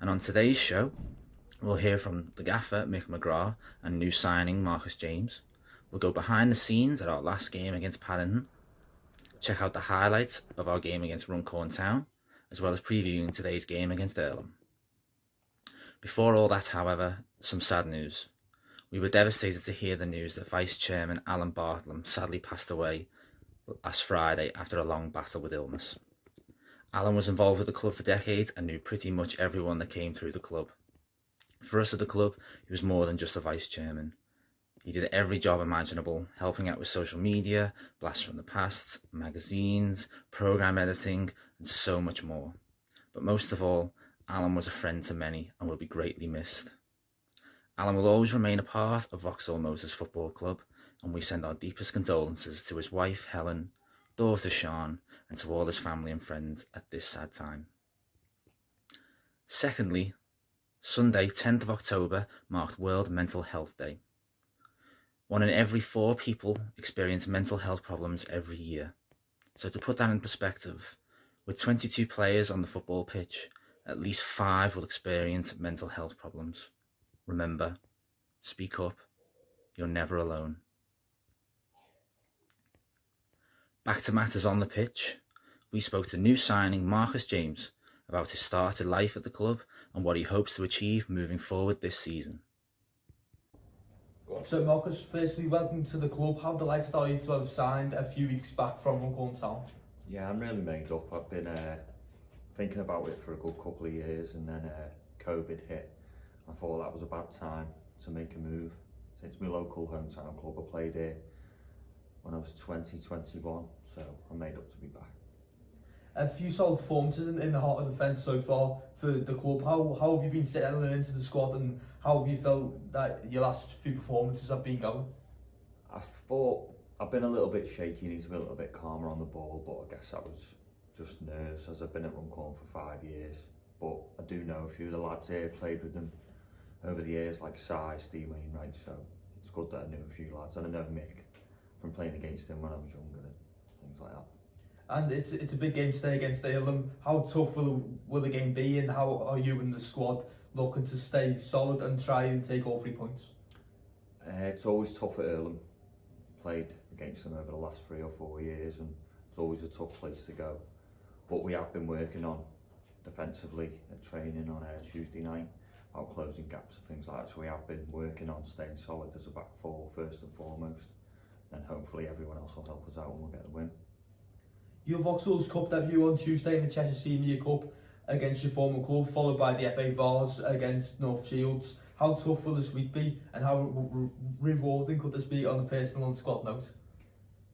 and on today's show we'll hear from the gaffer Mick McGrath and new signing Marcus James. We'll go behind the scenes at our last game against Paddington, check out the highlights of our game against Runcorn Town, as well as previewing today's game against Irlam. Before all that, however, some sad news. We were devastated to hear the news that Vice Chairman Alan Bartlam sadly passed away last Friday after a long battle with illness. Alan was involved with the club for decades and knew pretty much everyone that came through the club. For us at the club, he was more than just a vice chairman. He did every job imaginable, helping out with social media, blasts from the past, magazines, programme editing, and so much more. But most of all, Alan was a friend to many and will be greatly missed. Alan will always remain a part of Vauxhall Motors Football Club, and we send our deepest condolences to his wife Helen, daughter Sian, and to all his family and friends at this sad time. Secondly, Sunday 10th of October marked World Mental Health Day. 1 in every 4 people experience mental health problems every year. So to put that in perspective, with 22 players on the football pitch, at least 5 will experience mental health problems. Remember, speak up, you're never alone. Back to matters on the pitch, we spoke to new signing Marcus James about his start to life at the club and what he hopes to achieve moving forward this season. So Marcus, firstly, welcome to the club. How delighted are you to have signed a few weeks back from Runcorn Town? Yeah, I'm really made up. I've been thinking about it for a good couple of years, and then COVID hit. I thought that was a bad time to make a move. It's my local hometown club. I played here when I was 21, so I'm made up to be back. A few solid performances in the heart of the fence so far for the club. How have you been settling into the squad, and how have you felt that your last few performances have been going? I thought I've been a little bit shaky, need to be a little bit calmer on the ball, but I guess that was just nerves, as I've been at Runcorn for 5 years. But I do know a few of the lads here, played with them over the years, like Si, Steve Wainwright, so it's good that I knew a few lads, and I know Mick from playing against him when I was younger and things like that. And it's a big game today against Irlam. How tough will the game be, and how are you and the squad looking to stay solid and try and take all 3 points? It's always tough at Irlam. Played against them over the last 3 or 4 years, and it's always a tough place to go. But we have been working on defensively at training on Tuesday night, about closing gaps and things like that. So we have been working on staying solid as a back four first and foremost, and hopefully everyone else will help us out and we'll get the win. Your Vauxhall's Cup debut on Tuesday in the Cheshire Senior Cup against your former club, followed by the FA Vars against North Shields. How tough will this week be, and how rewarding could this be on a personal and squad note?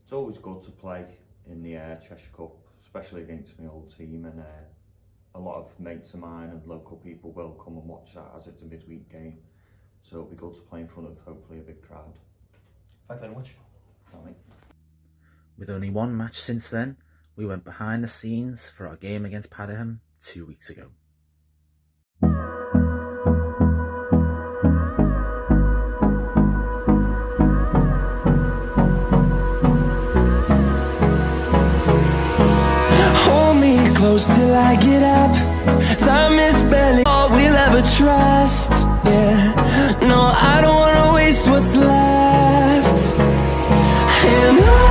It's always good to play in the Cheshire Cup, especially against my old team, and a lot of mates of mine and local people will come and watch that as it's a midweek game. So it'll be good to play in front of hopefully a big crowd. Thank you very much. Thank you. With only 1 match since then, we went behind the scenes for our game against Paddington 2 weeks ago. Hold me close till I get up. Time is barely all we'll ever trust. Yeah, no, I don't wanna waste what's left. And on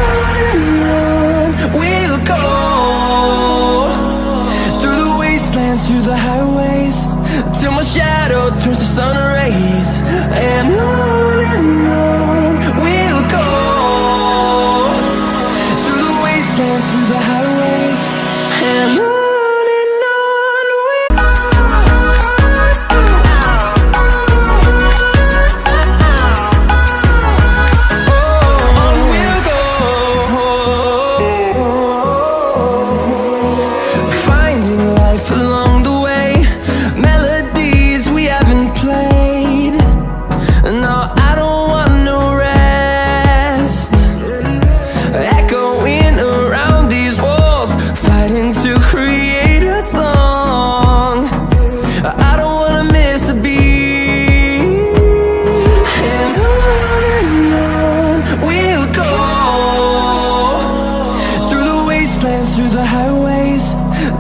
we'll go, through the wastelands, through the highways, till my shadow turns to sun rays. And on we'll go, through the wastelands, through the highways, and on. Through the highways,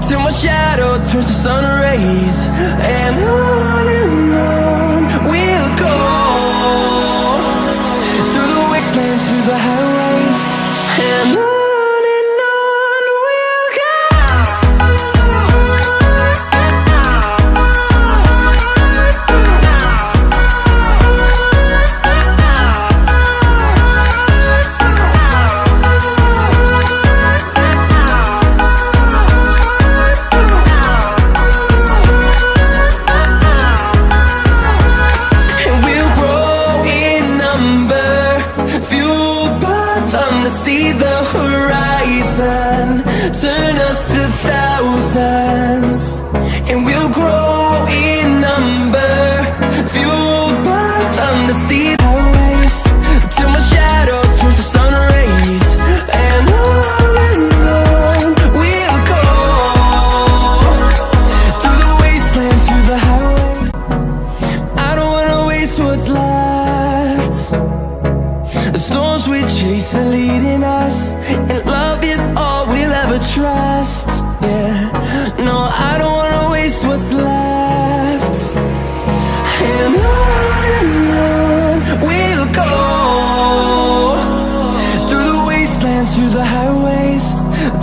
till my shadow turns to sun rays. And see the horizon, turn us to thousands, and we'll grow in number, fueled by them to see highways, till my shadow turns to sun rays, and on we'll go, through the wastelands, through the highway. I don't wanna waste what's left. The storms we chase are leading us, and love is all we'll ever trust. Yeah, no, I don't wanna waste what's left. And on we'll go, through the wastelands, through the highways,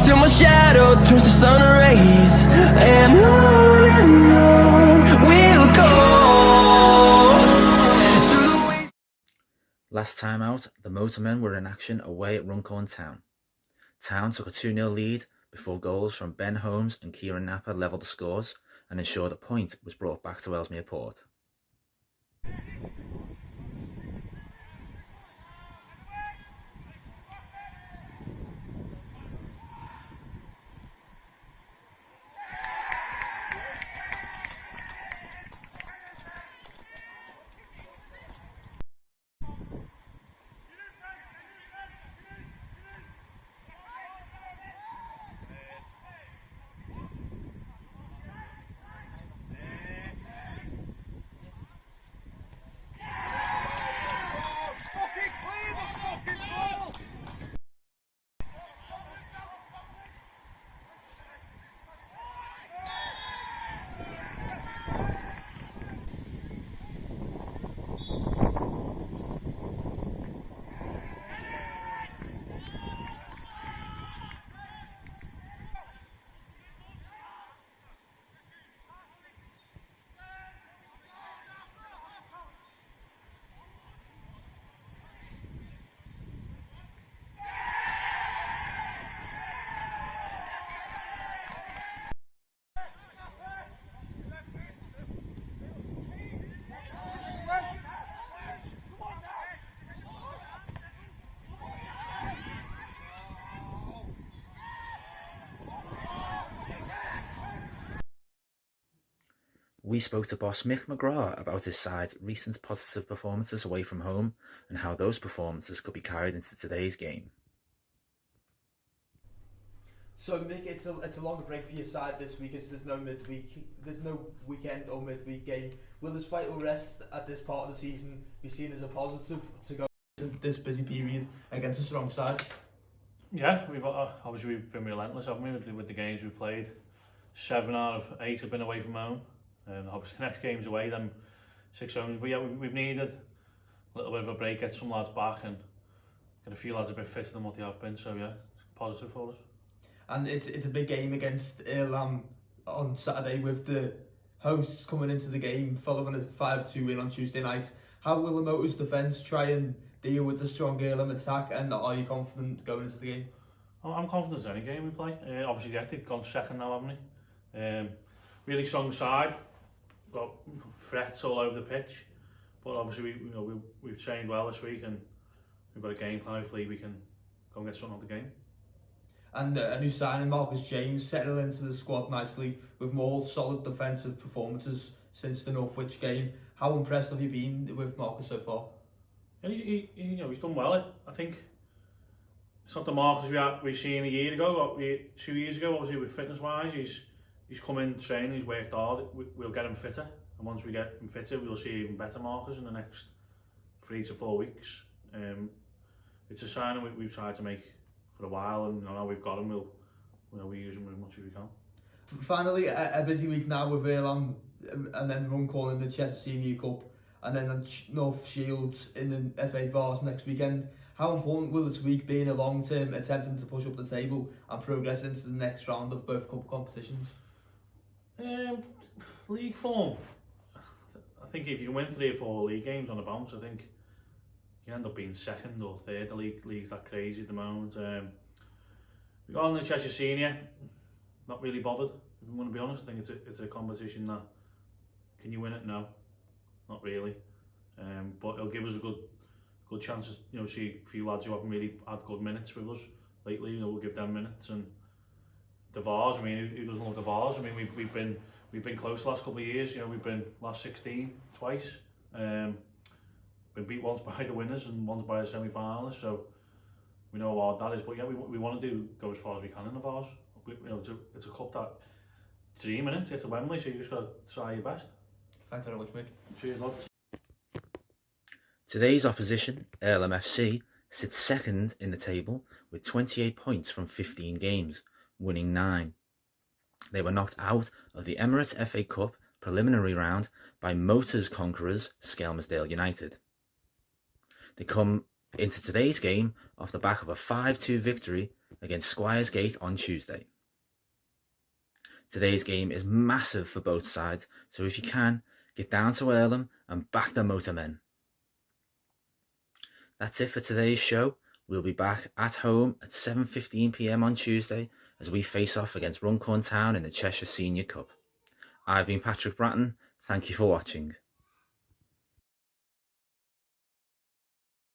till my shadow turns to sun rays. And on we'll go, through the wastelands. Last time out, the Motormen were in action away at Runcorn Town. Town took a 2-0 lead before goals from Ben Holmes and Kieran Napper levelled the scores and ensured a point was brought back to Ellesmere Port. We spoke to boss Mick McGrath about his side's recent positive performances away from home and how those performances could be carried into today's game. So Mick, it's a longer break for your side this week as there's no weekend or midweek game. Will this vital rest at this part of the season be seen as a positive to go into this busy period against a strong side? Yeah, we've been relentless, haven't we, with the games we've played. 7 out of 8 have been away from home, and obviously the next game's away, then 6 homes. But yeah, we've needed a little bit of a break, get some lads back and get a few lads a bit fitter than what they have been, so yeah, it's positive for us. And it's a big game against Irlam on Saturday with the hosts coming into the game following a 5-2 win on Tuesday night. How will the Motors defence try and deal with the strong Irlam attack, and are you confident going into the game? I'm confident as any game we play. Obviously they've gone second now, haven't they? Really strong side, got threats all over the pitch, but obviously we've trained well this week and we've got a game plan. Hopefully we can go and get something out of the game. And a new signing, Marcus James, settled into the squad nicely with more solid defensive performances since the Northwich game. How impressed have you been with Marcus so far? Yeah, he's done well. I think it's not the Marcus we seen a year ago, 2 years ago. Obviously, with fitness-wise, he's come in training, he's worked hard. We'll get him fitter, and once we get him fitter, we'll see even better Marcus in the next 3 to 4 weeks. It's a sign we've tried to make for a while, and now we've got him, we use him as much as we can. Finally, a busy week now with Irlam, and then Runcorn in the Chester Senior Cup, and then North Shields in the FA Vars next weekend. How important will this week be in a long term attempting to push up the table and progress into the next round of both cup competitions? League form. I think if you win 3 or 4 league games on a bounce, I think you end up being second or third. The league's that crazy at the moment. We got on the Cheshire Senior, not really bothered, if I'm going to be honest. I think it's a competition that, can you win it? No, not really. But it'll give us a good chance, you know, see a few lads who haven't really had good minutes with us lately. You know, we'll give them minutes. And the Vars, I mean, who doesn't love the Vars? I mean, we've been close the last couple of years. You know, we've been last 16 twice. Been beat once by the winners and once by the semi-finalists. So we know how hard that is. But yeah, we want to go as far as we can in the Vars. You know, it's a cup that dream, innit? It's a Wembley, so you just got to try your best. Thanks very much, mate. Cheers, lads. Today's opposition, Irlam FC, sits second in the table with 28 points from 15 games, winning 9. They were knocked out of the Emirates FA Cup preliminary round by Motors conquerors Skelmersdale United. They come into today's game off the back of a 5-2 victory against Squires Gate on Tuesday. Today's game is massive for both sides, so if you can, get down to Irlam and back the Motormen. That's it for today's show. We'll be back at home at 7:15 PM on Tuesday as we face off against Runcorn Town in the Cheshire Senior Cup. I've been Patrick Bratin. Thank you for watching.